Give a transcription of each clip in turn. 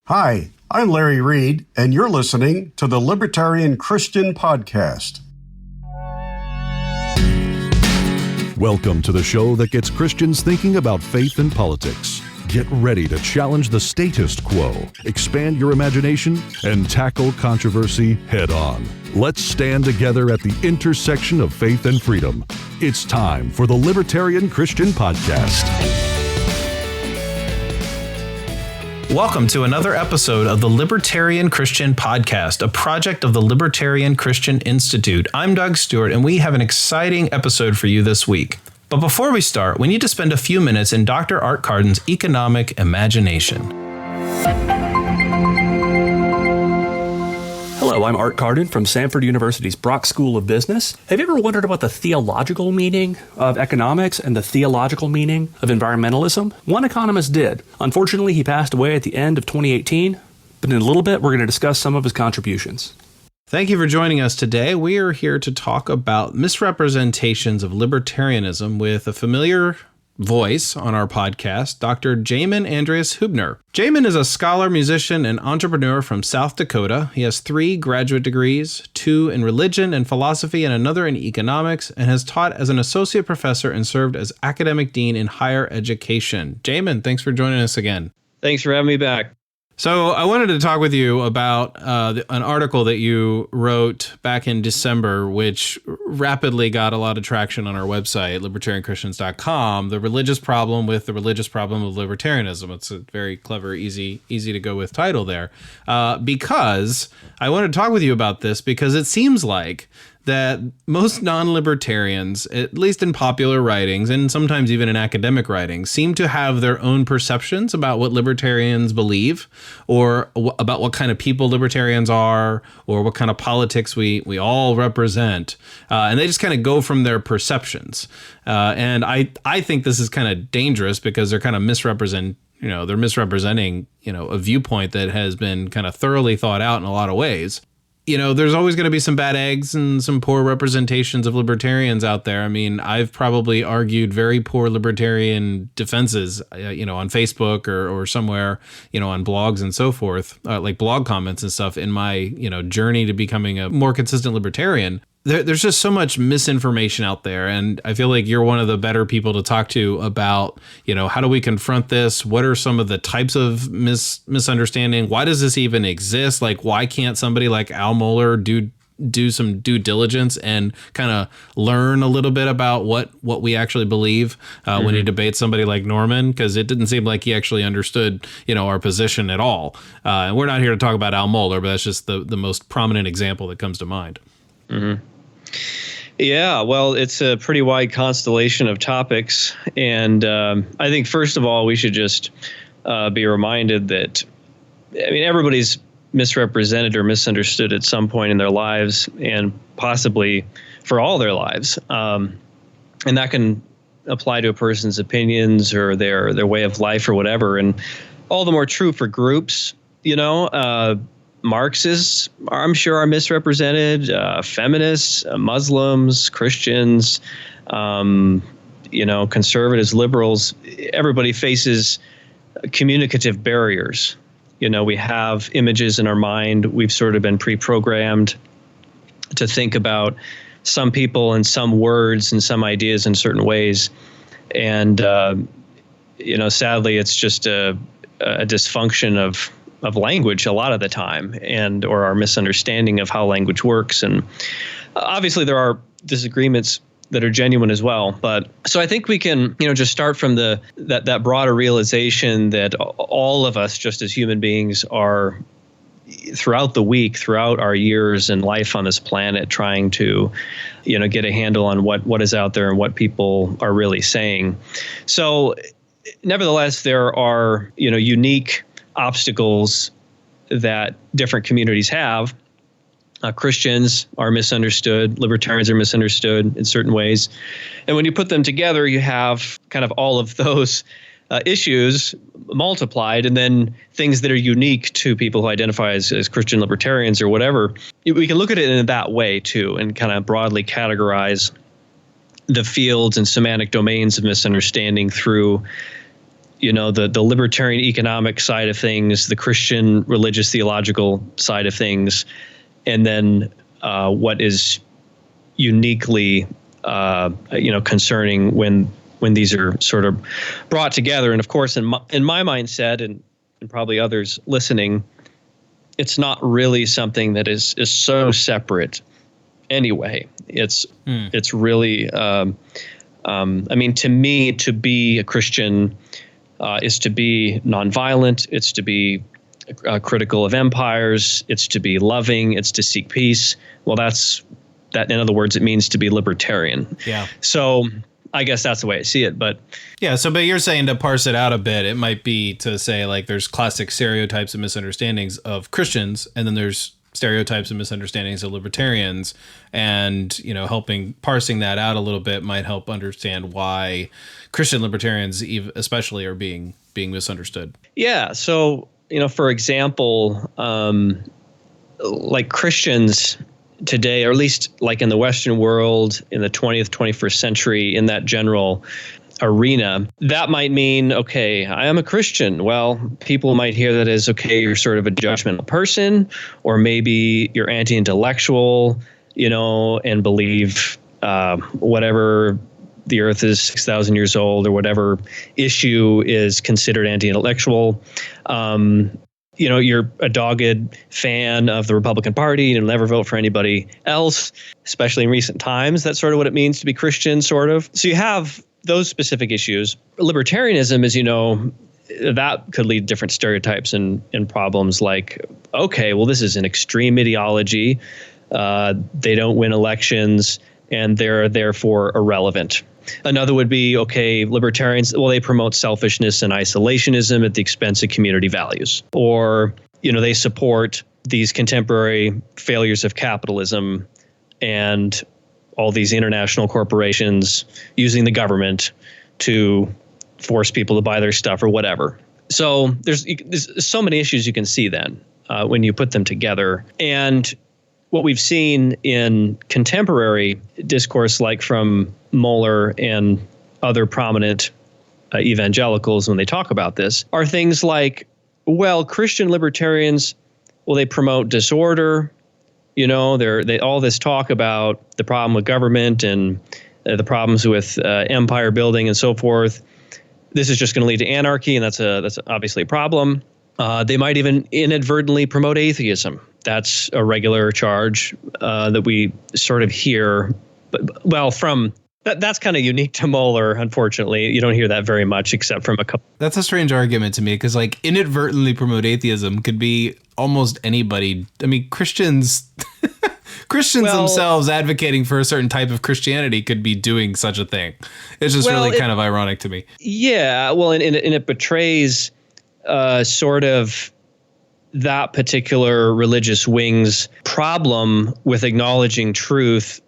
Hi, I'm Larry Reed, and you're listening to the Libertarian Christian Podcast. Welcome to the show that gets Christians thinking about faith and politics. Get ready to challenge the status quo, expand your imagination, and tackle controversy head on. Let's stand together at the intersection of faith and freedom. It's time for the Libertarian Christian Podcast. Welcome to another episode of the Libertarian Christian Podcast, a project of the Libertarian Christian Institute. I'm Doug Stewart, and we have an exciting episode for you this week. But before we start, we need to spend a few minutes in Dr. Art Carden's economic imagination. Hello, I'm Art Carden from Samford University's Brock School of Business. Have you ever wondered about the theological meaning of economics and the theological meaning of environmentalism? One economist did. Unfortunately, he passed away at the end of 2018, but in a little bit, we're going to discuss some of his contributions. Thank you for joining us today. We are here to talk about misrepresentations of libertarianism with a familiar voice on our podcast, Dr. Jamin Andreas Hübner. Jamin is a scholar, musician, and entrepreneur from South Dakota. He has 3 graduate degrees, 2 in religion and philosophy and another in economics, and has taught as an associate professor and served as academic dean in higher education. Jamin, thanks for joining us again. Thanks for having me back. So I wanted to talk with you about an article that you wrote back in December, which rapidly got a lot of traction on our website, libertarianchristians.com, the religious problem with the religious problem of libertarianism. It's a very clever, easy to go with title there. Because I wanted to talk with you about this because it seems like that most non-libertarians, at least in popular writings and sometimes even in academic writings, seem to have their own perceptions about what libertarians believe or about what kind of people libertarians are or what kind of politics we all represent. And they just kind of go from their perceptions. And I think this is kind of dangerous because they're kind of misrepresenting a viewpoint that has been kind of thoroughly thought out in a lot of ways. There's always going to be some bad eggs and some poor representations of libertarians out there. I mean, I've probably argued very poor libertarian defenses, on Facebook or somewhere, on blogs and so forth, like blog comments and stuff in my, journey to becoming a more consistent libertarian. There's just so much misinformation out there, and I feel like you're one of the better people to talk to about, how do we confront this? What are some of the types of misunderstanding? Why does this even exist? Like, why can't somebody like Al Mohler do some due diligence and kind of learn a little bit about what we actually believe when he debates somebody like Norman? Because it didn't seem like he actually understood, our position at all. And we're not here to talk about Al Mohler, but that's just the most prominent example that comes to mind. Mm-hmm. Yeah, well, it's a pretty wide constellation of topics. And I think, first of all, we should just be reminded that, everybody's misrepresented or misunderstood at some point in their lives and possibly for all their lives. And that can apply to a person's opinions or their way of life or whatever. And all the more true for groups, Marxists, I'm sure, are misrepresented, feminists, Muslims, Christians, conservatives, liberals. Everybody faces communicative barriers. We have images in our mind. We've sort of been pre-programmed to think about some people and some words and some ideas in certain ways. And, sadly, it's just a dysfunction of language a lot of the time, or our misunderstanding of how language works. And obviously there are disagreements that are genuine as well. But so I think we can, just start from that broader realization that all of us, just as human beings, are throughout the week, throughout our years in life on this planet, trying to, get a handle on what is out there and what people are really saying. So nevertheless, there are, unique obstacles that different communities have. Christians are misunderstood. Libertarians are misunderstood in certain ways. And when you put them together, you have kind of all of those issues multiplied, and then things that are unique to people who identify as Christian libertarians or whatever. We can look at it in that way too, and kind of broadly categorize the fields and semantic domains of misunderstanding through the libertarian economic side of things, the Christian religious theological side of things, and then what is uniquely concerning when these are sort of brought together. And of course, in my mindset, and probably others listening, it's not really something that is so separate anyway. It's really, to me, to be a Christian is to be nonviolent. It's to be critical of empires. It's to be loving. It's to seek peace. Well, that. In other words, it means to be libertarian. Yeah. So I guess that's the way I see it. But yeah. So, but you're saying to parse it out a bit, it might be to say like there's classic stereotypes and misunderstandings of Christians, and then there's stereotypes and misunderstandings of libertarians, and parsing that out a little bit might help understand why Christian libertarians especially are being misunderstood. Yeah. So for example, like Christians today, or at least like in the Western world in the 20th, 21st century, in that general arena, that might mean, okay, I am a Christian. Well, people might hear that as, okay, you're sort of a judgmental person, or maybe you're anti-intellectual, and believe whatever the earth is 6,000 years old, or whatever issue is considered anti-intellectual. You're a dogged fan of the Republican Party. You'll never vote for anybody else, especially in recent times. That's sort of what it means to be Christian, sort of. So you have those specific issues. Libertarianism, as you know, that could lead to different stereotypes and problems like, okay, well, this is an extreme ideology. They don't win elections, and they're therefore irrelevant. Another would be, okay, libertarians, well, they promote selfishness and isolationism at the expense of community values. Or, they support these contemporary failures of capitalism and all these international corporations using the government to force people to buy their stuff or whatever. So there's so many issues you can see then when you put them together. And what we've seen in contemporary discourse, like from Mohler and other prominent evangelicals when they talk about this, are things like, well, Christian libertarians, well, they promote disorder. They all this talk about the problem with government and the problems with empire building and so forth. This is just going to lead to anarchy, and that's obviously a problem. They might even inadvertently promote atheism. That's a regular charge that we sort of hear. But, well, that's kind of unique to Mohler, unfortunately. You don't hear that very much except from a couple. That's a strange argument to me, because like inadvertently promote atheism could be almost anybody. I mean, Christians themselves advocating for a certain type of Christianity could be doing such a thing. It's just kind of ironic to me. Yeah, well, and it betrays sort of that particular religious wing's problem with acknowledging truth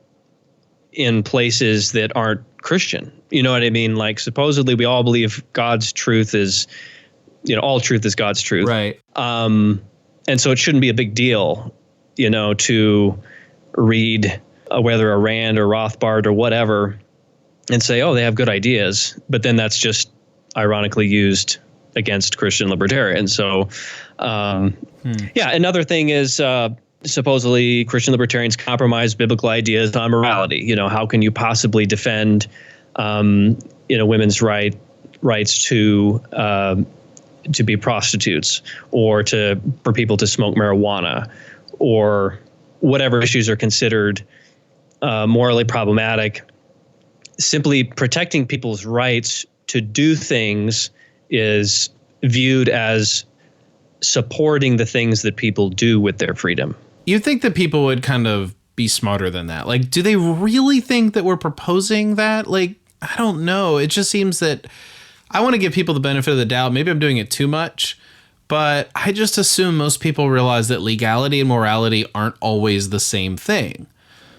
in places that aren't Christian. You know what I mean? Like, supposedly we all believe God's truth is, all truth is God's truth. Right. And so it shouldn't be a big deal, to read whether a Rand or Rothbard or whatever and say, oh, they have good ideas. But then that's just ironically used against Christian libertarians. So, another thing is supposedly Christian libertarians compromise biblical ideas on morality. How can you possibly defend, women's rights to be prostitutes, or for people to smoke marijuana, or whatever issues are considered morally problematic? Simply protecting people's rights to do things is viewed as supporting the things that people do with their freedom. You'd think that people would kind of be smarter than that. Like, do they really think that we're proposing that? Like, I don't know. It just seems that I want to give people the benefit of the doubt. Maybe I'm doing it too much, but I just assume most people realize that legality and morality aren't always the same thing.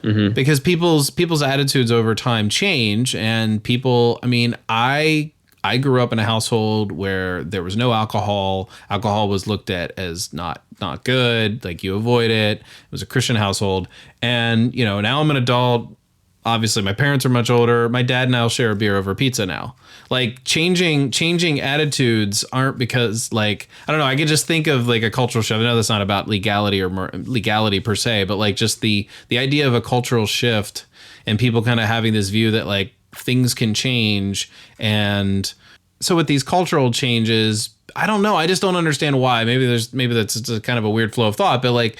Mm-hmm. Because people's attitudes over time change, and people, I mean, I grew up in a household where there was no alcohol. Alcohol was looked at as not good, like you avoid it. It was a Christian household. And, now I'm an adult. Obviously, my parents are much older. My dad and I'll share a beer over pizza now. Like changing attitudes aren't because like, I don't know. I could just think of like a cultural shift. I know that's not about legality or legality per se, but like just the idea of a cultural shift and people kind of having this view that like things can change. And so with these cultural changes, I don't know. I just don't understand why. Maybe that's just a kind of a weird flow of thought, but like,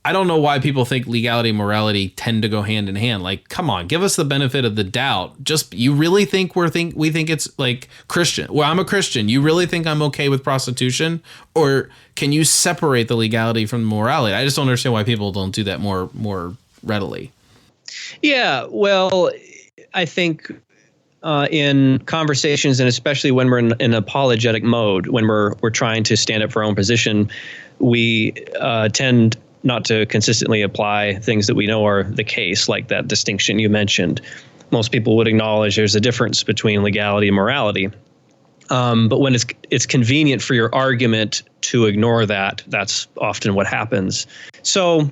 I don't know why people think legality and morality tend to go hand in hand. Like, come on, give us the benefit of the doubt. Just, you really think we think it's like Christian? Well, I'm a Christian. You really think I'm okay with prostitution? Or can you separate the legality from the morality? I just don't understand why people don't do that more readily. Yeah, well, I think in conversations, and especially when we're in apologetic mode, when we're trying to stand up for our own position, we tend not to consistently apply things that we know are the case, like that distinction you mentioned. Most people would acknowledge there's a difference between legality and morality. But when it's convenient for your argument to ignore that, that's often what happens. So,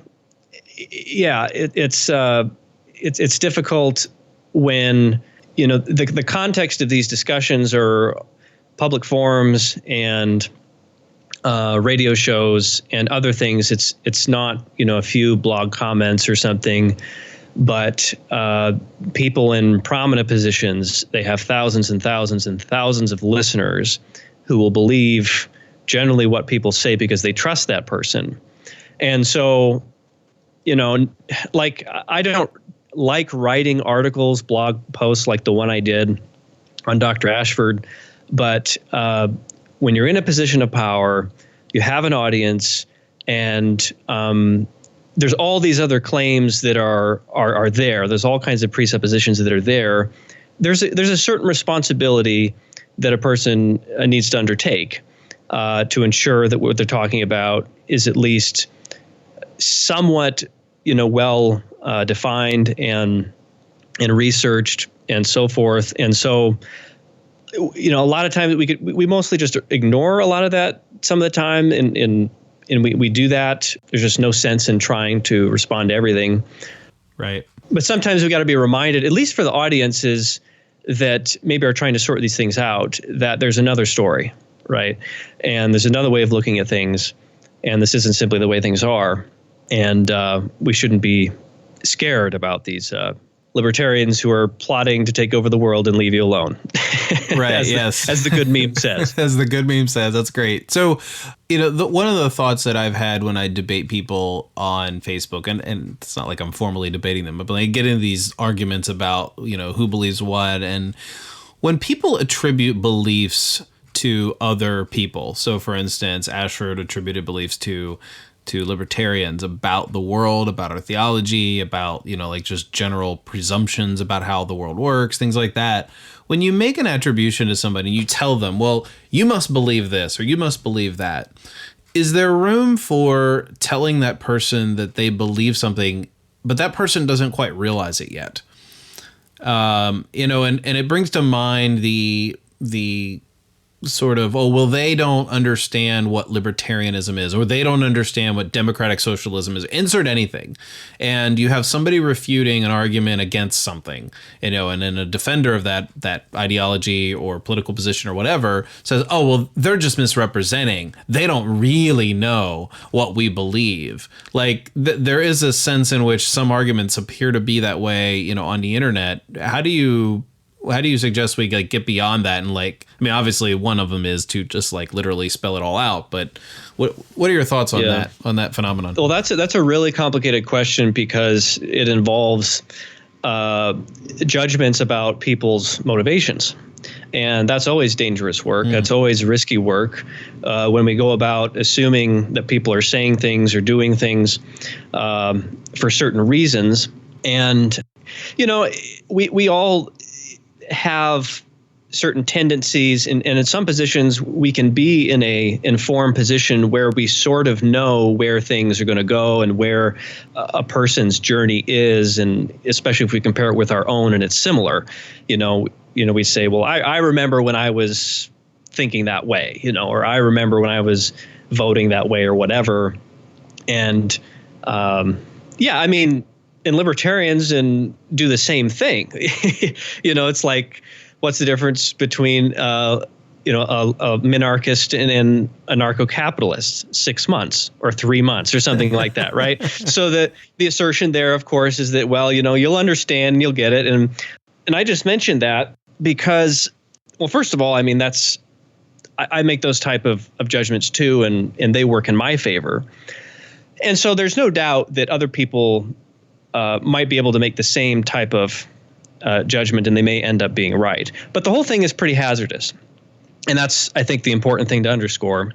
yeah, it's difficult when, you know, the context of these discussions are public forums and radio shows and other things. It's not, you know, a few blog comments or something, but people in prominent positions, they have thousands and thousands and thousands of listeners who will believe generally what people say because they trust that person. And so, you know, like, I don't like writing articles, blog posts like the one I did on Dr. Ashford, but when you're in a position of power, you have an audience, and there's all these other claims that are there. There's all kinds of presuppositions that are there. There's a certain responsibility that a person needs to undertake to ensure that what they're talking about is at least somewhat, you know, well defined and researched and so forth. And so, you know, a lot of times we mostly just ignore a lot of that some of the time, and we do that. There's just no sense in trying to respond to everything. Right. But sometimes we got to be reminded, at least for the audiences that maybe are trying to sort these things out, that there's another story, right? And there's another way of looking at things, and this isn't simply the way things are. And we shouldn't be scared about these libertarians who are plotting to take over the world and leave you alone. Right. As the good meme says. As the good meme says. That's great. So, you know, one of the thoughts that I've had when I debate people on Facebook, and it's not like I'm formally debating them, but I get into these arguments about, you know, who believes what. And when people attribute beliefs to other people, so for instance, Ashford attributed beliefs to libertarians about the world, about our theology, about, you know, like just general presumptions about how the world works, things like that. When you make an attribution to somebody, you tell them, well, you must believe this or you must believe that. Is there room for telling that person that they believe something, but that person doesn't quite realize it yet? You know, and it brings to mind the sort of, oh, well, they don't understand what libertarianism is, or they don't understand what democratic socialism is. Insert anything. And you have somebody refuting an argument against something, you know, and then a defender of that ideology or political position or whatever says, oh, well, they're just misrepresenting. They don't really know what we believe. Like there is a sense in which some arguments appear to be that way, you know, on the internet. How do you suggest we like get beyond that? And like, I mean, obviously one of them is to just like literally spell it all out, but what are your thoughts on that phenomenon? Well, that's a really complicated question because it involves judgments about people's motivations. And that's always dangerous work. That's always risky work when we go about assuming that people are saying things or doing things for certain reasons. And, you know, we all have certain tendencies, and in some positions we can be in a informed position where we sort of know where things are going to go and where a person's journey is, and especially if we compare it with our own and it's similar, you know, we say, well, I remember when I was thinking that way, you know, or I remember when I was voting that way or whatever. And yeah, I mean, and libertarians do the same thing. It's like, what's the difference between a minarchist and an anarcho-capitalist? 6 months or 3 months or something like that, right? So the assertion there, of course, is that, well, you'll understand and you'll get it. And I just mentioned that because, well, first of all, I mean, I make those type of judgments too, and they work in my favor. And so there's no doubt that other people might be able to make the same type of judgment, and they may end up being right. But the whole thing is pretty hazardous. And that's, I think, the important thing to underscore.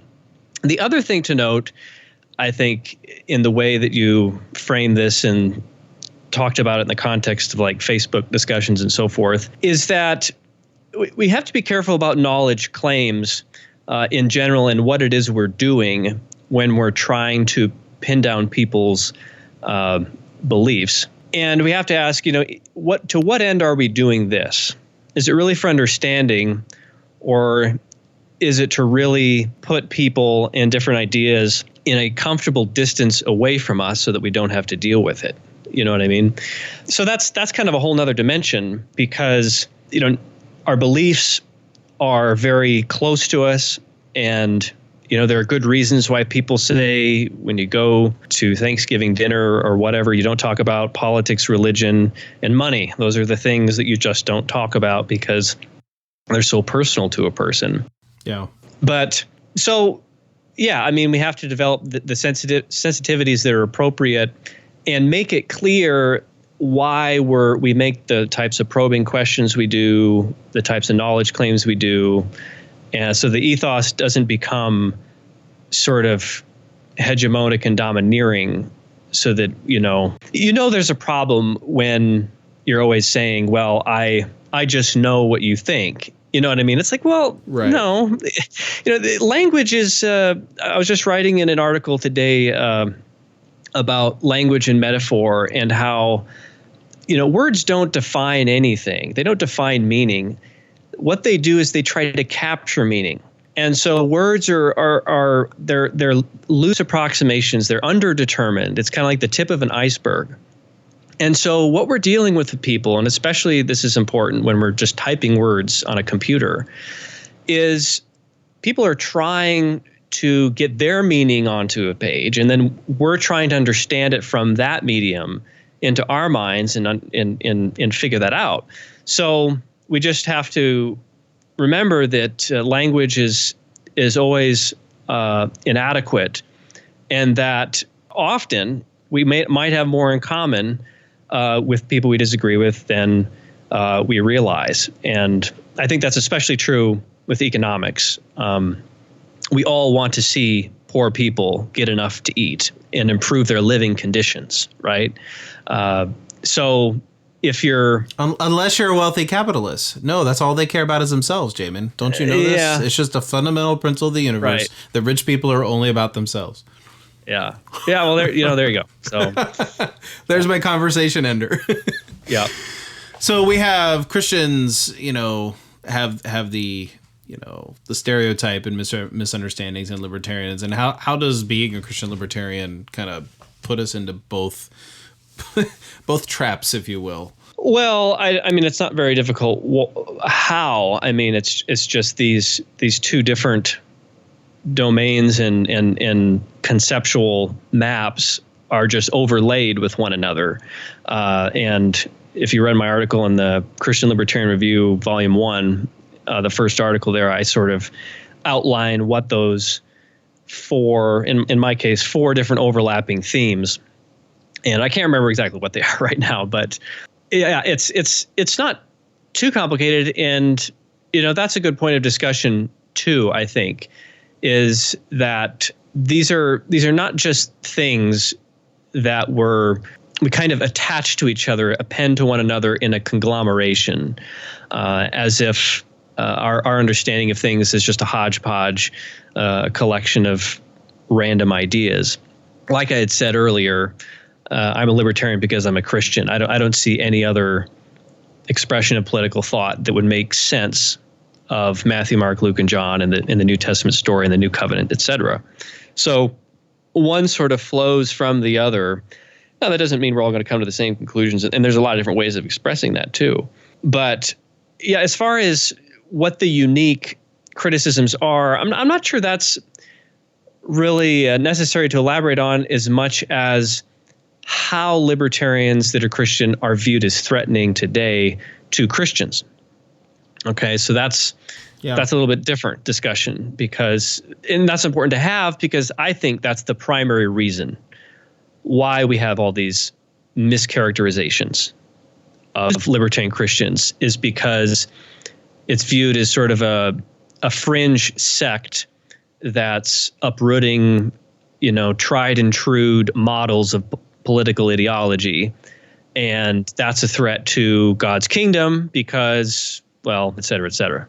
The other thing to note, I think, in the way that you frame this and talked about it in the context of like Facebook discussions and so forth, is that we have to be careful about knowledge claims in general and what it is we're doing when we're trying to pin down people's beliefs. And we have to ask, to what end are we doing this? Is it really for understanding, or is it to really put people and different ideas in a comfortable distance away from us so that we don't have to deal with it? You know what I mean? So that's kind of a whole nother dimension, because, our beliefs are very close to us, and there are good reasons why people say when you go to Thanksgiving dinner or whatever, you don't talk about politics, religion, and money. Those are the things that you just don't talk about because they're so personal to a person. Yeah. But so, yeah, I mean, we have to develop the sensitivities that are appropriate and make it clear why we make the types of probing questions we do, the types of knowledge claims we do. And so the ethos doesn't become sort of hegemonic and domineering, so that, there's a problem when you're always saying, well, I just know what you think. You know what I mean? It's like, well, right. No, the language is, I was just writing in an article today about language and metaphor and how, words don't define anything. They don't define meaning. What they do is they try to capture meaning. And so words are they're loose approximations. They're underdetermined. It's kind of like the tip of an iceberg. And so what we're dealing with people, and especially this is important when we're just typing words on a computer, is people are trying to get their meaning onto a page, and then we're trying to understand it from that medium into our minds and figure that out. So we just have to remember that language is always inadequate, and that often we might have more in common with people we disagree with than we realize. And I think that's especially true with economics. We all want to see poor people get enough to eat and improve their living conditions, right? So if you're... Unless you're a wealthy capitalist. No, that's all they care about is themselves, Jamin. Don't you know this? Yeah. It's just a fundamental principle of the universe. Right. The rich people are only about themselves. Yeah. Yeah, well, there you go. So there's my conversation ender. Yeah. So we have Christians, have the... the stereotype and misunderstandings in libertarians, and how does being a Christian libertarian kind of put us into both traps, if you will? Well, I mean, it's not very difficult. How? I mean, it's just these two different domains and conceptual maps are just overlaid with one another. And if you read my article in the Christian Libertarian Review, Volume 1, the first article there, I sort of outline what those four, in my case, four different overlapping themes. And I can't remember exactly what they are right now, but yeah, it's not too complicated. And, that's a good point of discussion too, I think, is that these are not just things that we kind of attach to each other, append to one another in a conglomeration, as if our understanding of things is just a hodgepodge, collection of random ideas. Like I had said earlier, I'm a libertarian because I'm a Christian. I don't see any other expression of political thought that would make sense of Matthew, Mark, Luke, and John in the New Testament story and the New Covenant, etc. So one sort of flows from the other. Now, that doesn't mean we're all going to come to the same conclusions, and there's a lot of different ways of expressing that too. But yeah, as far as what the unique criticisms are, I'm not sure that's really necessary to elaborate on as much as how libertarians that are Christian are viewed as threatening today to Christians. Okay, so that's a little bit different discussion and that's important to have because I think that's the primary reason why we have all these mischaracterizations of libertarian Christians is because it's viewed as sort of a fringe sect that's uprooting, tried and true models of political ideology. And that's a threat to God's kingdom because, well, et cetera, et cetera.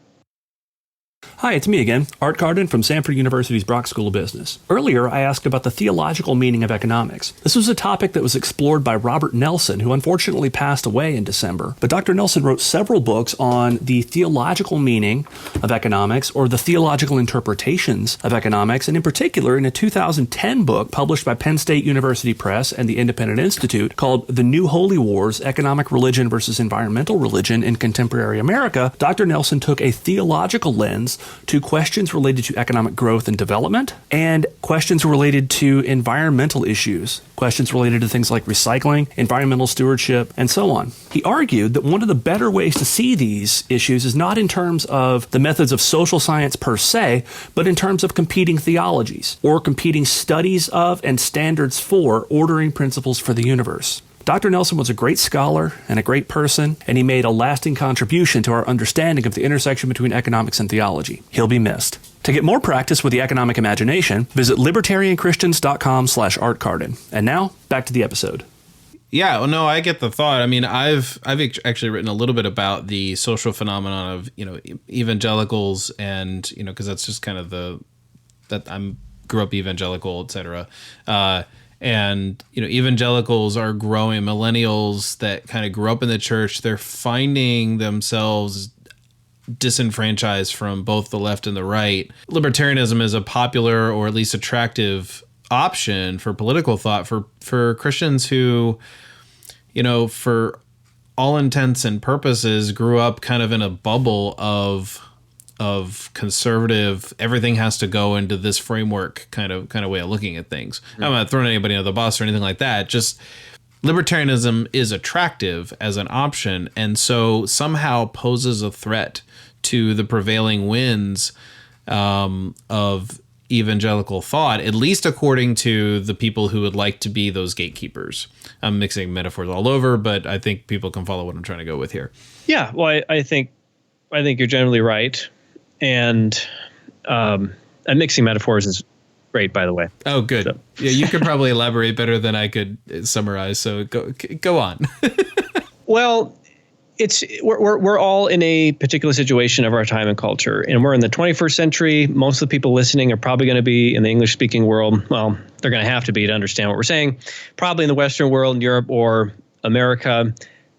Hi, it's me again, Art Carden from Stanford University's Brock School of Business. Earlier, I asked about the theological meaning of economics. This was a topic that was explored by Robert Nelson, who unfortunately passed away in December. But Dr. Nelson wrote several books on the theological meaning of economics or the theological interpretations of economics, and in particular in a 2010 book published by Penn State University Press and the Independent Institute called The New Holy Wars, Economic Religion versus Environmental Religion in Contemporary America. Dr. Nelson took a theological lens to questions related to economic growth and development and questions related to environmental issues, questions related to things like recycling, environmental stewardship, and so on. He argued that one of the better ways to see these issues is not in terms of the methods of social science per se, but in terms of competing theologies or competing studies of and standards for ordering principles for the universe. Dr. Nelson was a great scholar and a great person, and he made a lasting contribution to our understanding of the intersection between economics and theology. He'll be missed. To get more practice with the economic imagination, visit libertarianchristians.com/artcarden. And now, back to the episode. Yeah, well, no, I get the thought. I mean, I've actually written a little bit about the social phenomenon of, evangelicals and, because that's just kind of grew up evangelical, et cetera. And, evangelicals are growing, millennials that kind of grew up in the church, they're finding themselves disenfranchised from both the left and the right. Libertarianism is a popular or at least attractive option for political thought for Christians who, for all intents and purposes, grew up kind of in a bubble of conservative, everything has to go into this framework kind of way of looking at things. I'm not throwing anybody under the bus or anything like that. Just libertarianism is attractive as an option, and so somehow poses a threat to the prevailing winds of evangelical thought, at least according to the people who would like to be those gatekeepers. I'm mixing metaphors all over, but I think people can follow what I'm trying to go with here. Yeah, well, I think you're generally right. And mixing metaphors is great, by the way. Oh, good. So. Yeah, you could probably elaborate better than I could summarize. So go on. Well, we're all in a particular situation of our time and culture, and we're in the 21st century. Most of the people listening are probably going to be in the English-speaking world. Well, they're going to have to be to understand what we're saying. Probably in the Western world, in Europe or America,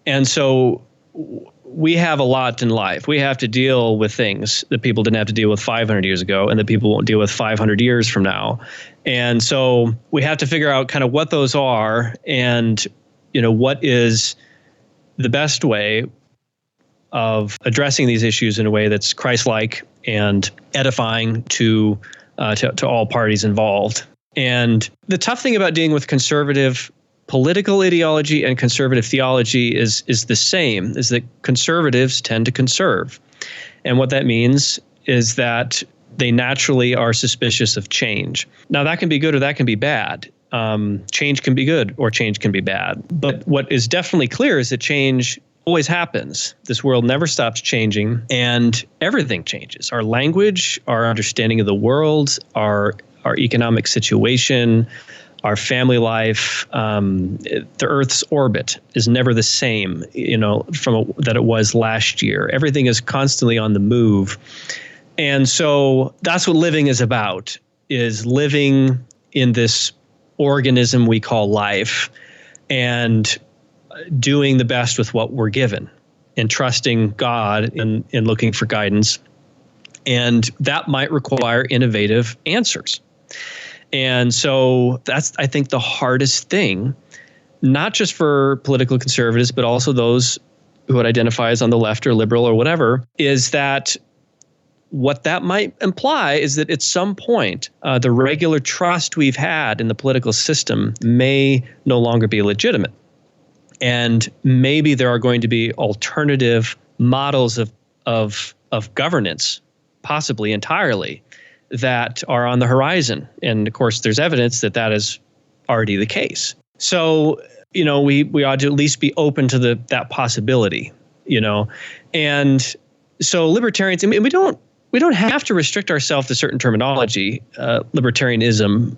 and so we have a lot in life. We have to deal with things that people didn't have to deal with 500 years ago and that people won't deal with 500 years from now. And so we have to figure out kind of what those are and, what is the best way of addressing these issues in a way that's Christ-like and edifying to all parties involved. And the tough thing about dealing with conservative political ideology and conservative theology is the same, is that conservatives tend to conserve. And what that means is that they naturally are suspicious of change. Now, that can be good or that can be bad. Change can be good or change can be bad. But what is definitely clear is that change always happens. This world never stops changing, and everything changes. Our language, our understanding of the world, our economic situation, our family life, the Earth's orbit is never the same, that it was last year. Everything is constantly on the move. And so that's what living is about, is living in this organism we call life and doing the best with what we're given and trusting God and looking for guidance. And that might require innovative answers. And so that's, I think, the hardest thing not just for political conservatives, but also those who would identify as on the left or liberal or whatever, is that what that might imply is that at some point, the regular trust we've had in the political system may no longer be legitimate. And maybe there are going to be alternative models of governance, possibly entirely, that are on the horizon. And of course, there's evidence that that is already the case. So, we ought to at least be open to that possibility, And so libertarians, I mean, we don't have to restrict ourselves to certain terminology. Libertarianism,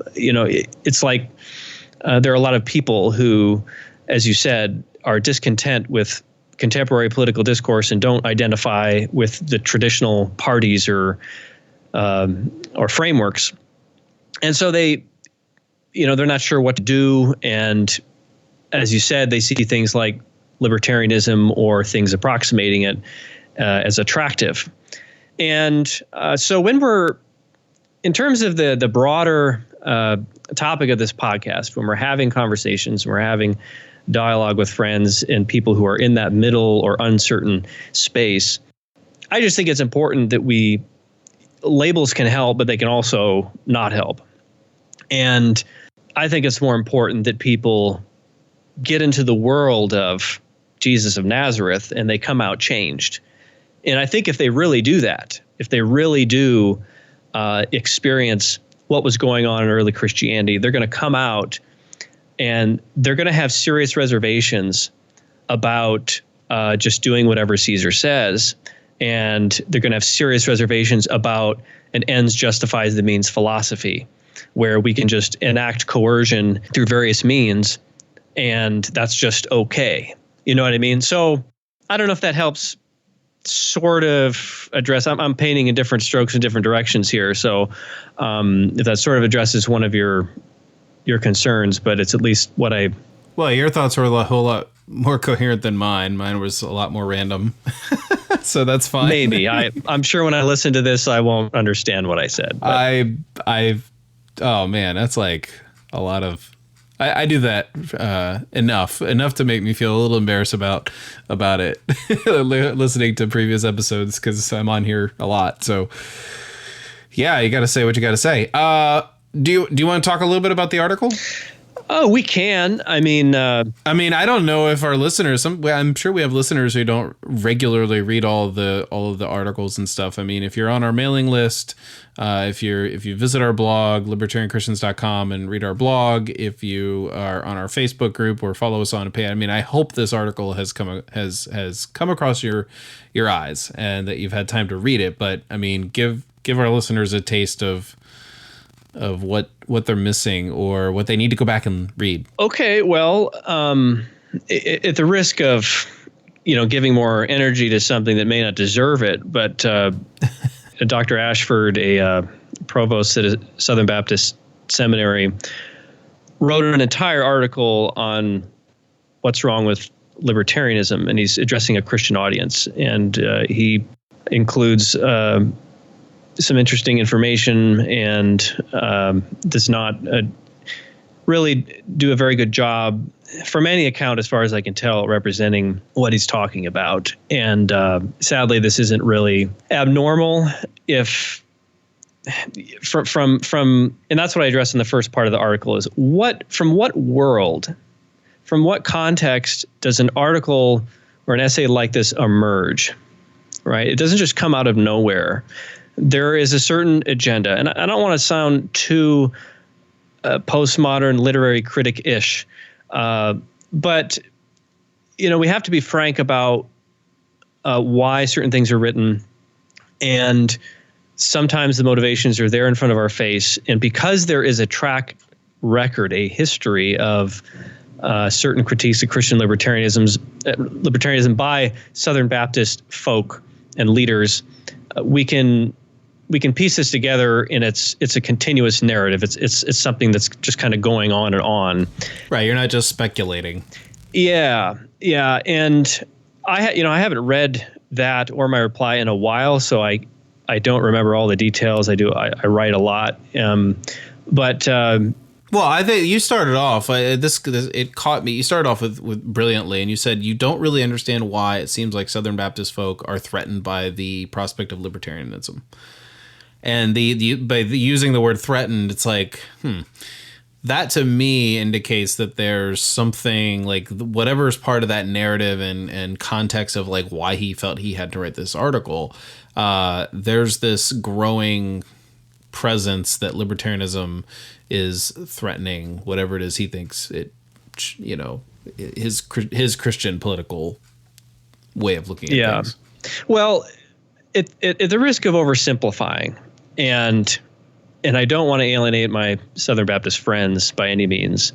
it's like there are a lot of people who, as you said, are discontent with contemporary political discourse and don't identify with the traditional parties or frameworks. And so they're not sure what to do. And as you said, they see things like libertarianism or things approximating it as attractive. And so when in terms of the broader topic of this podcast, when we're having conversations, we're having dialogue with friends and people who are in that middle or uncertain space, I just think it's important that labels can help, but they can also not help. And I think it's more important that people get into the world of Jesus of Nazareth and they come out changed. And I think if they really do that, if they really do experience what was going on in early Christianity, they're going to come out and they're going to have serious reservations about just doing whatever Caesar says. And they're going to have serious reservations about an ends justifies the means philosophy, where we can just enact coercion through various means, and that's just okay. You know what I mean? So I don't know if that helps sort of address. I'm painting in different strokes in different directions here. So if that sort of addresses one of your concerns, but it's at least what I... Well, your thoughts were a whole lot more coherent than mine. Mine was a lot more random. So that's fine. Maybe. I'm sure when I listen to this, I won't understand what I said. Oh man, that's like a lot of... I do that enough to make me feel a little embarrassed about it, listening to previous episodes, because I'm on here a lot. So yeah, you got to say what you got to say. Do you want to talk a little bit about the article? Oh, we can. I mean, I don't know if our listeners, I'm sure we have listeners who don't regularly read all of the articles and stuff. I mean, if you're on our mailing list, if you visit our blog, libertarianchristians.com, and read our blog, if you are on our Facebook group or follow us on a page, I mean, I hope this article has come across your eyes and that you've had time to read it. But I mean, give our listeners a taste of what they're missing or what they need to go back and read. Okay, well, at the risk of giving more energy to something that may not deserve it, but Dr. Ashford, a provost at a Southern Baptist seminary, wrote an entire article on what's wrong with libertarianism, and he's addressing a Christian audience, and he includes some interesting information and does not really do a very good job, from any account, as far as I can tell, representing what he's talking about. And sadly, this isn't really abnormal. If from and that's what I addressed in the first part of the article, is from what context does an article or an essay like this emerge, right? It doesn't just come out of nowhere. There is a certain agenda, and I don't want to sound too postmodern literary critic-ish, but we have to be frank about why certain things are written, and sometimes the motivations are there in front of our face. And because there is a track record, a history of certain critiques of Christian libertarianism by Southern Baptist folk and leaders, we can piece this together, and it's a continuous narrative. It's something that's just kind of going on and on. Right. You're not just speculating. Yeah. And I haven't read that or my reply in a while, so I don't remember all the details. I write a lot. But Well, I think you started off it caught me. You started off with brilliantly, and you said you don't really understand why it seems like Southern Baptist folk are threatened by the prospect of libertarianism. And by using the word threatened, it's like, that to me indicates that there's something like whatever is part of that narrative and context of like why he felt he had to write this article. There's this growing presence that libertarianism is threatening whatever it is he thinks it, his Christian political way of looking at things. Well, at the risk of oversimplifying, and I don't want to alienate my Southern Baptist friends by any means.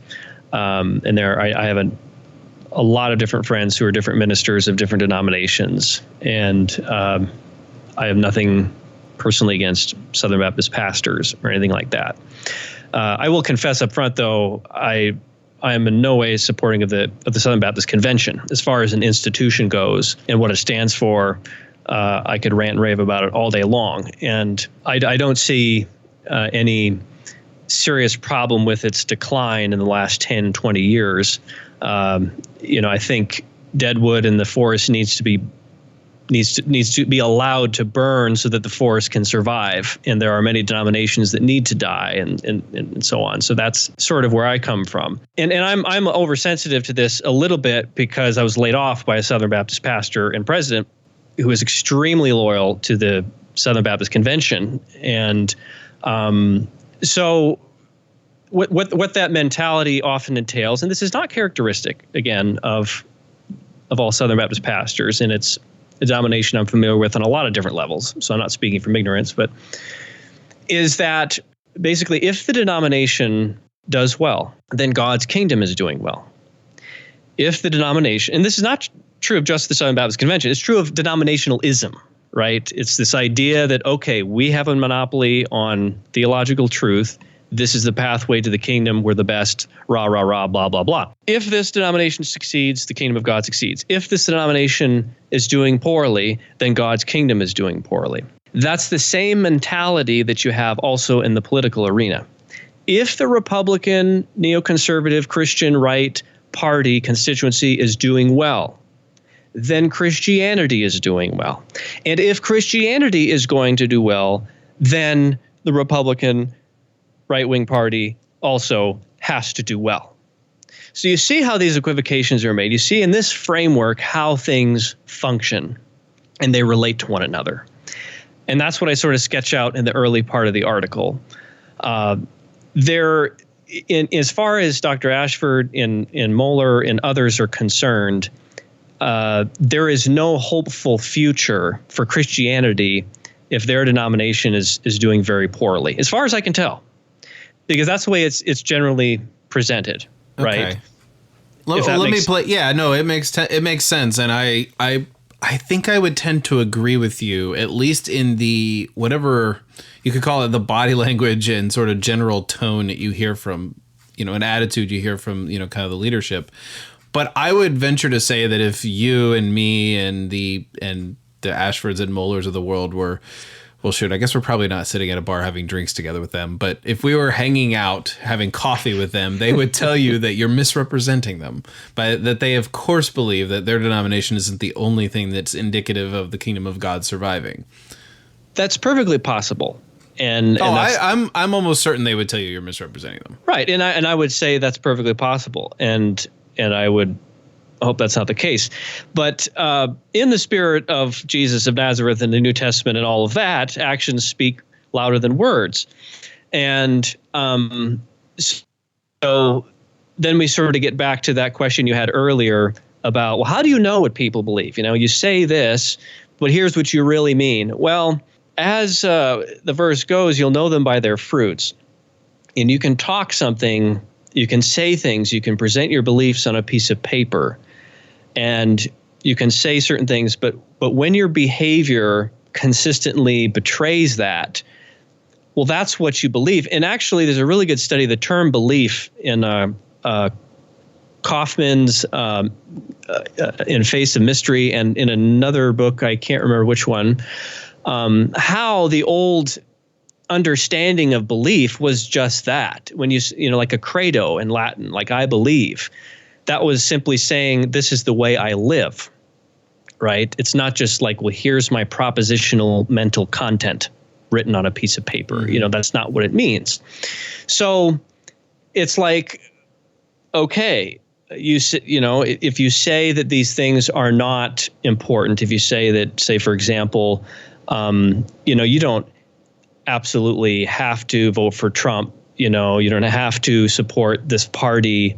And I have a lot of different friends who are different ministers of different denominations, and I have nothing personally against Southern Baptist pastors or anything like that. I will confess up front, though, I am in no way supporting of the Southern Baptist Convention as far as an institution goes and what it stands for. I could rant and rave about it all day long, and I don't see any serious problem with its decline in the last 10, 20 years. I think deadwood in the forest needs to be allowed to burn so that the forest can survive. And there are many denominations that need to die and so on. So that's sort of where I come from. And I'm oversensitive to this a little bit because I was laid off by a Southern Baptist pastor and president who is extremely loyal to the Southern Baptist Convention. And so what that mentality often entails, and this is not characteristic, again, of all Southern Baptist pastors, and it's a denomination I'm familiar with on a lot of different levels, so I'm not speaking from ignorance, but is that basically if the denomination does well, then God's kingdom is doing well. If the denomination, and this is not true of just the Southern Baptist Convention, it's true of denominationalism, right? It's this idea that, okay, we have a monopoly on theological truth. This is the pathway to the kingdom. We're the best, rah, rah, rah, blah, blah, blah. If this denomination succeeds, the kingdom of God succeeds. If this denomination is doing poorly, then God's kingdom is doing poorly. That's the same mentality that you have also in the political arena. If the Republican, neoconservative, Christian right party constituency is doing well, then Christianity is doing well. And if Christianity is going to do well, then the Republican right-wing party also has to do well. So you see how these equivocations are made. You see in this framework how things function and they relate to one another. And that's what I sort of sketch out in the early part of the article. As far as Dr. Ashford and Moeller and others are concerned, there is no hopeful future for Christianity if their denomination is doing very poorly, as far as I can tell, because that's the way it's generally presented, right? Okay. Let me play. Yeah, no, it makes sense, and I think I would tend to agree with you, at least in the whatever you could call it, the body language and sort of general tone that you hear from, an attitude you hear from, kind of the leadership. But I would venture to say that if you and me and the Ashfords and Moellers of the world were, well, shoot, I guess we're probably not sitting at a bar having drinks together with them. But if we were hanging out, having coffee with them, they would tell you that you're misrepresenting them, but that they, of course, believe that their denomination isn't the only thing that's indicative of the kingdom of God surviving. That's perfectly possible. I'm almost certain they would tell you you're misrepresenting them. Right. And I would say that's perfectly possible. And I would hope that's not the case. But in the spirit of Jesus of Nazareth and the New Testament and all of that, actions speak louder than words. And so then we sort of get back to that question you had earlier about, well, how do you know what people believe? You say this, but here's what you really mean. Well, as the verse goes, you'll know them by their fruits. And you can talk something, you can say things, you can present your beliefs on a piece of paper, and you can say certain things, but when your behavior consistently betrays that, well, that's what you believe. And actually, there's a really good study, the term belief in Kaufman's In Face of Mystery, and in another book, I can't remember which one, how the old understanding of belief was just that. When like a credo in Latin, like I believe, that was simply saying this is the way I live, right? It's not just like, well, here's my propositional mental content written on a piece of paper. That's not what it means. So it's like, okay, if you say that these things are not important, if you say that, say, for example, you don't absolutely have to vote for Trump, you don't have to support this party,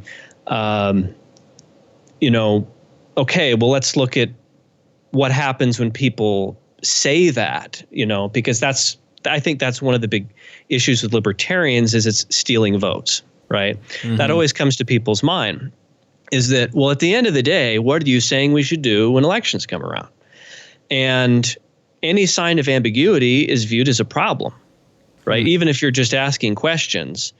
okay, well, let's look at what happens when people say that, because I think that's one of the big issues with libertarians is it's stealing votes, right? Mm-hmm. That always comes to people's mind is that, well, at the end of the day, what are you saying we should do when elections come around? And any sign of ambiguity is viewed as a problem, right? Mm-hmm. Even if you're just asking questions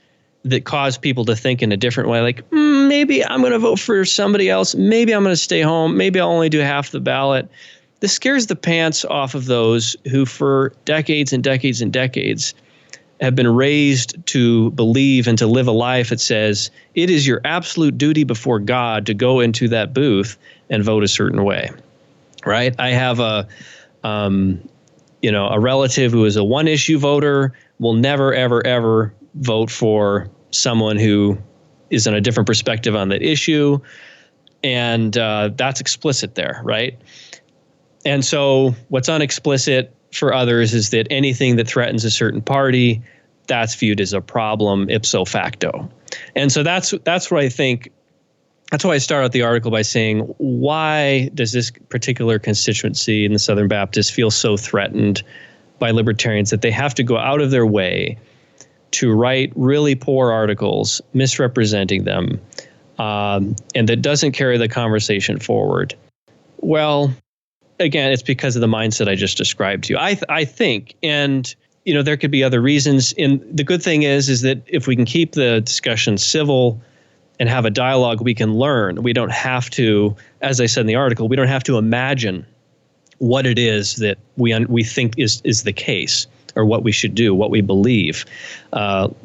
that cause people to think in a different way, like, maybe I'm going to vote for somebody else. Maybe I'm going to stay home. Maybe I'll only do half the ballot. This scares the pants off of those who for decades and decades and decades have been raised to believe and to live a life that says it is your absolute duty before God to go into that booth and vote a certain way, right? I have a relative who is a one-issue voter, will never, ever, ever vote for someone who is on a different perspective on that issue. And that's explicit there, right? And so what's unexplicit for others is that anything that threatens a certain party, that's viewed as a problem ipso facto. And so that's what I think. That's why I start out the article by saying, why does this particular constituency in the Southern Baptists feel so threatened by libertarians that they have to go out of their way to write really poor articles misrepresenting them, and that doesn't carry the conversation forward? Well, again, it's because of the mindset I just described to you. I think, and there could be other reasons. And the good thing is that if we can keep the discussion civil and have a dialogue, we can learn. We don't have to, as I said in the article, we don't have to imagine what it is that we think is the case, or what we should do, what we believe.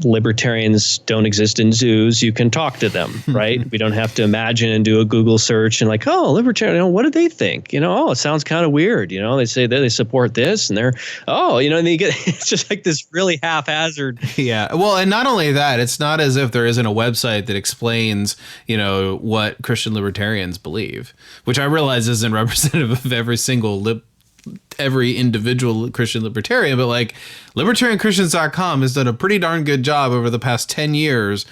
Libertarians don't exist in zoos. You can talk to them, right? We don't have to imagine and do a Google search and like, oh, libertarian, what do they think? It sounds kind of weird. They say that they support this and they're, and you get, it's just like this really haphazard. Yeah. Well, and not only that, it's not as if there isn't a website that explains, what Christian libertarians believe, which I realize isn't representative of every individual Christian libertarian, but like libertarianchristians.com has done a pretty darn good job over the past 10 years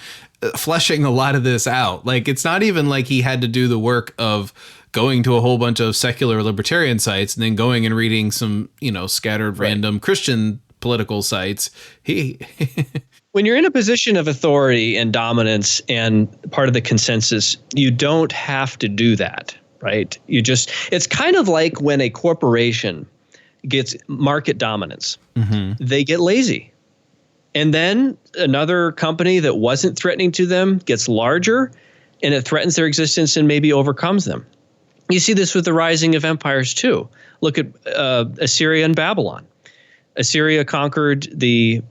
fleshing a lot of this out. Like, it's not even like he had to do the work of going to a whole bunch of secular libertarian sites and then going and reading some, scattered random Christian political sites. When you're in a position of authority and dominance and part of the consensus, you don't have to do that. Right? It's kind of like when a corporation gets market dominance, they get lazy. And then another company that wasn't threatening to them gets larger and it threatens their existence and maybe overcomes them. You see this with the rising of empires too. Look at Assyria and Babylon. Assyria conquered the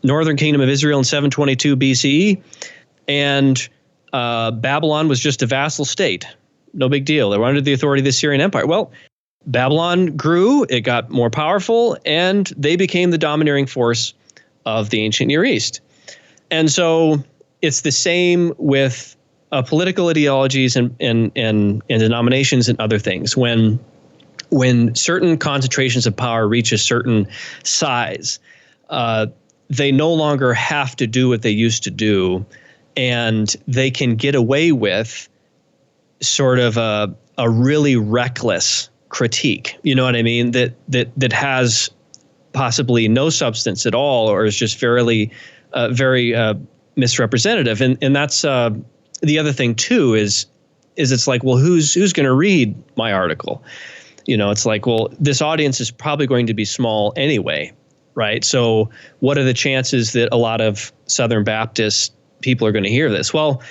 northern kingdom of Israel in 722 BCE, and Babylon was just a vassal state. No big deal. They were under the authority of the Assyrian Empire. Well, Babylon grew, it got more powerful, and they became the domineering force of the ancient Near East. And so it's the same with political ideologies and denominations and other things. When certain concentrations of power reach a certain size, they no longer have to do what they used to do, and they can get away with sort of a really reckless critique, you know what I mean? That has possibly no substance at all, or is just very misrepresentative. And that's the other thing too is it's like, well, who's going to read my article? It's like, well, this audience is probably going to be small anyway, right? So what are the chances that a lot of Southern Baptist people are going to hear this? Well,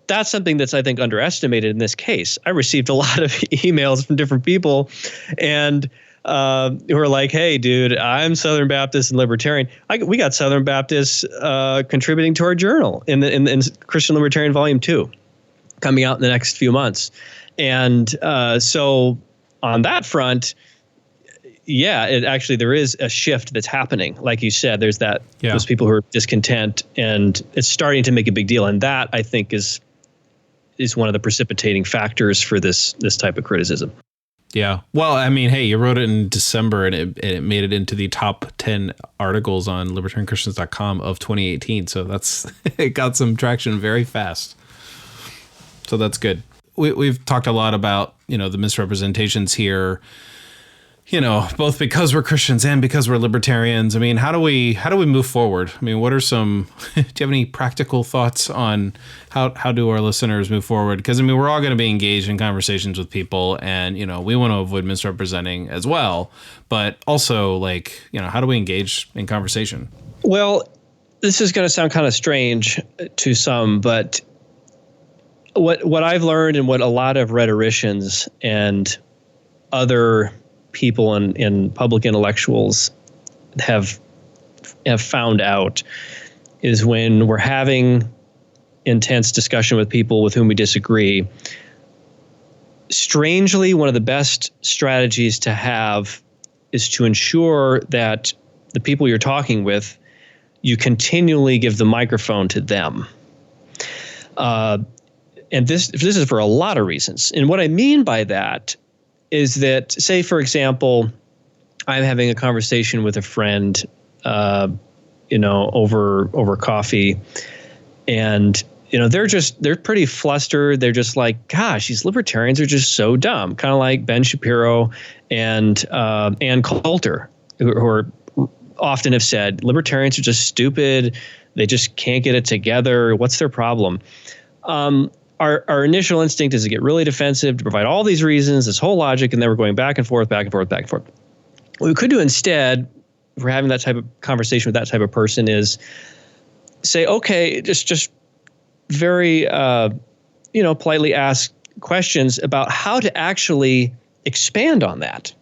that's something that's, I think, underestimated in this case. I received a lot of emails from different people, and who are like, hey, dude, I'm Southern Baptist and Libertarian. We got Southern Baptists contributing to our journal in Christian Libertarian Volume 2 coming out in the next few months. And so on that front, there is a shift that's happening. Like you said, there's those people who are discontent, and it's starting to make a big deal. And that, I think, is one of the precipitating factors for this type of criticism. Yeah. Well, I mean, hey, you wrote it in December, and it made it into the top 10 articles on libertarianchristians.com of 2018. So it got some traction very fast. So that's good. We've talked a lot about, the misrepresentations here, both because we're Christians and because we're libertarians. I mean, how do we move forward? I mean, what are some, do you have any practical thoughts on how do our listeners move forward? Because, I mean, we're all going to be engaged in conversations with people, and, we want to avoid misrepresenting as well. But also, how do we engage in conversation? Well, this is going to sound kind of strange to some, but what I've learned, and what a lot of rhetoricians and other people and public intellectuals have found out, is when we're having intense discussion with people with whom we disagree, strangely, one of the best strategies to have is to ensure that the people you're talking with, you continually give the microphone to them. And this is for a lot of reasons. And what I mean by that is that, say, for example, I'm having a conversation with a friend, over coffee, and they're pretty flustered. They're just like, gosh, these libertarians are just so dumb. Kind of like Ben Shapiro and Ann Coulter, who are often have said libertarians are just stupid. They just can't get it together. What's their problem? Our initial instinct is to get really defensive, to provide all these reasons, this whole logic, and then we're going back and forth, back and forth, back and forth. What we could do instead, if we're having that type of conversation with that type of person, is say, okay, just very, politely ask questions about how to actually expand on that.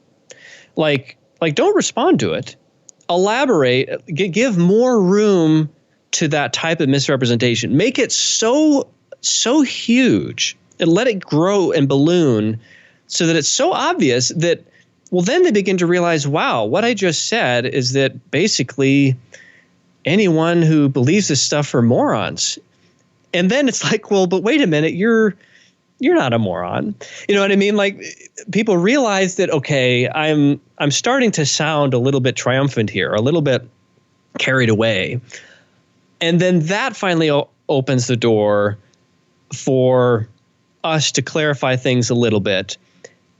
Like don't respond to it. Elaborate, give more room to that type of misrepresentation. Make it so huge and let it grow and balloon so that it's so obvious that, well, then they begin to realize, wow, what I just said is that basically anyone who believes this stuff are morons. And then it's like, well, but wait a minute, you're not a moron. You know what I mean? Like, people realize that, okay, I'm starting to sound a little bit triumphant here, a little bit carried away. And then that finally opens the door for us to clarify things a little bit.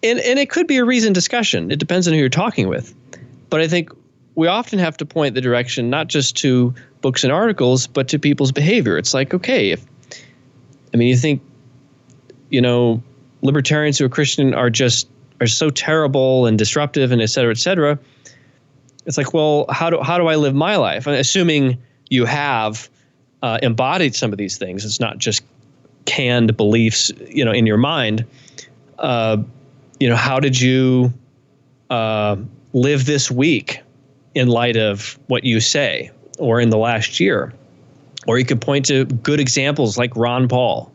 And it could be a reasoned discussion. It depends on who you're talking with. But I think we often have to point the direction not just to books and articles, but to people's behavior. It's like, okay, you think, libertarians who are Christian are so terrible and disruptive and et cetera, it's like, well, how do I live my life? And assuming you have embodied some of these things, it's not just canned beliefs, in your mind. How did you live this week in light of what you say, or in the last year? Or you could point to good examples like Ron Paul.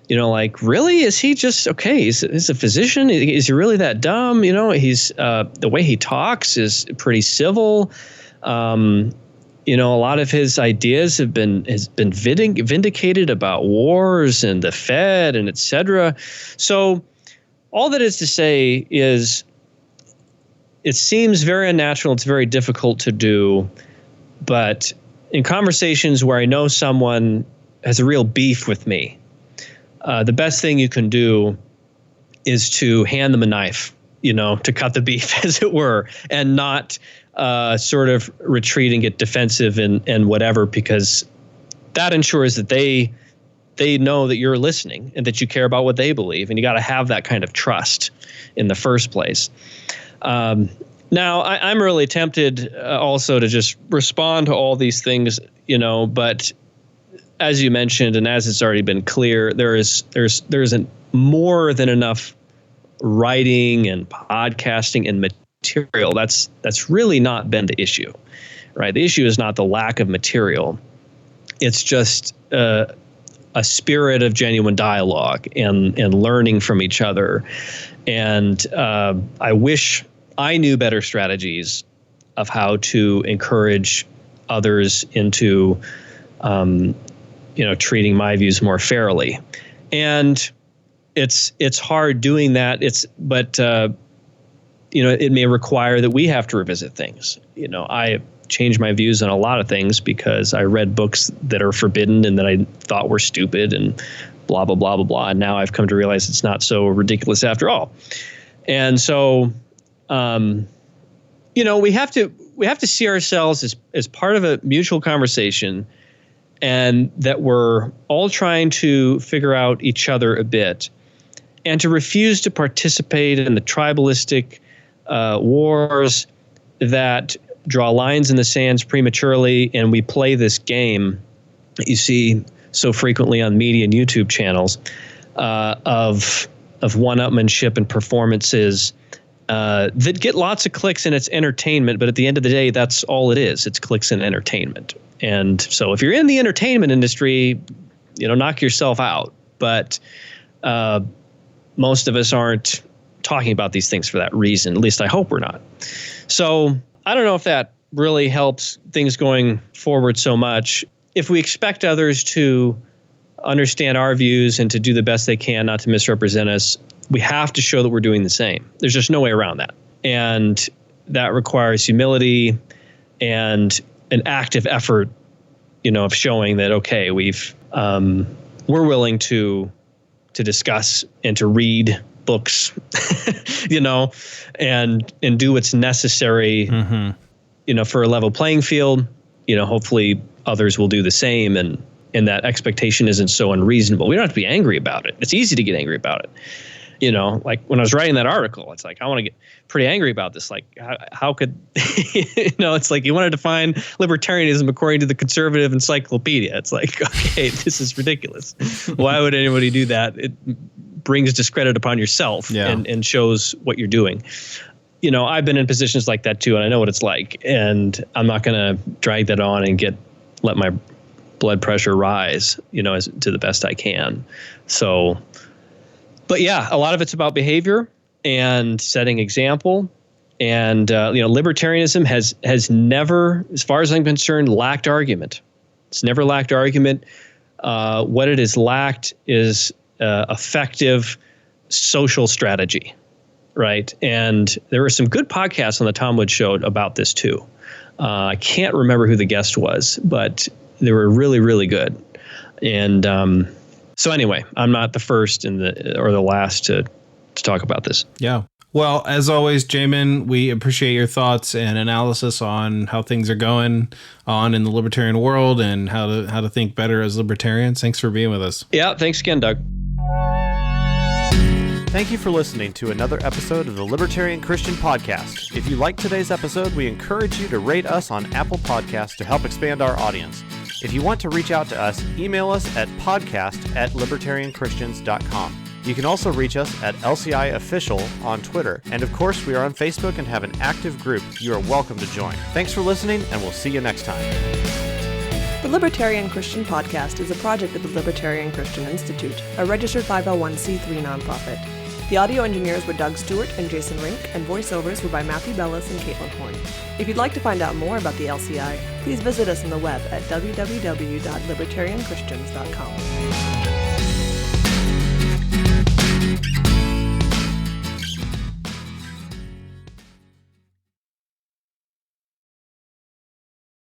Really, is he just okay? He's a physician. Is he really that dumb? He's the way he talks is pretty civil. A lot of his ideas has been vindicated about wars and the Fed and et cetera. So all that is to say is, it seems very unnatural. It's very difficult to do. But in conversations where I know someone has a real beef with me, the best thing you can do is to hand them a knife, to cut the beef, as it were, and not sort of retreat and get defensive and whatever, because that ensures that they know that you're listening and that you care about what they believe. And you got to have that kind of trust in the first place. Now, I'm really tempted also to just respond to all these things, but as you mentioned, and as it's already been clear, there isn't more than enough writing and podcasting and material. That's really not been the issue, right? The issue is not the lack of material. It's just a spirit of genuine dialogue and learning from each other. And I wish I knew better strategies of how to encourage others into, treating my views more fairly. And it's hard doing that. But it may require that we have to revisit things. I changed my views on a lot of things because I read books that are forbidden and that I thought were stupid and blah, blah, blah, blah, blah. And now I've come to realize it's not so ridiculous after all. And so, we have to see ourselves as part of a mutual conversation, and that we're all trying to figure out each other a bit, and to refuse to participate in the tribalistic wars that draw lines in the sands prematurely, and we play this game that you see so frequently on media and YouTube channels of one-upmanship and performances that get lots of clicks, and it's entertainment. But at the end of the day, that's all it is. It's clicks and entertainment. And so if you're in the entertainment industry, knock yourself out. But most of us aren't talking about these things for that reason. At least I hope we're not. So I don't know if that really helps things going forward so much. If we expect others to understand our views and to do the best they can not to misrepresent us, we have to show that we're doing the same. There's just no way around that. And that requires humility and an active effort, of showing that, okay, we're willing to discuss and to read books, and do what's necessary, for a level playing field. Hopefully others will do the same, and that expectation isn't so unreasonable. We don't have to be angry about it. It's easy to get angry about it. Like when I was writing that article, it's like, I want to get pretty angry about this. Like, how could, it's like you want to define libertarianism according to the conservative encyclopedia. It's like, okay, this is ridiculous. Why would anybody do that? It brings discredit upon yourself and shows what you're doing. I've been in positions like that too, and I know what it's like. And I'm not going to drag that on and let my blood pressure rise, to the best I can. So, but yeah, a lot of it's about behavior and setting example. And, libertarianism has never, as far as I'm concerned, lacked argument. It's never lacked argument. What it has lacked is effective social strategy, right? And there were some good podcasts on the Tom Woods Show about this too. I can't remember who the guest was, but they were really, really good. And so anyway, I'm not the first or the last to talk about this. Yeah. Well, as always, Jamin, we appreciate your thoughts and analysis on how things are going on in the libertarian world and how to think better as libertarians. Thanks for being with us. Yeah, thanks again, Doug. Thank you for listening to another episode of the Libertarian Christian Podcast. If you liked today's episode, we encourage you to rate us on Apple Podcasts to help expand our audience. If you want to reach out to us, email us at podcast@libertarianchristians.com. You can also reach us at LCI Official on Twitter. And of course, we are on Facebook and have an active group you are welcome to join. Thanks for listening, and we'll see you next time. The Libertarian Christian Podcast is a project of the Libertarian Christian Institute, a registered 501c3 nonprofit. The audio engineers were Doug Stewart and Jason Rink, and voiceovers were by Matthew Bellis and Caitlin Horn. If you'd like to find out more about the LCI, please visit us on the web at www.libertarianchristians.com.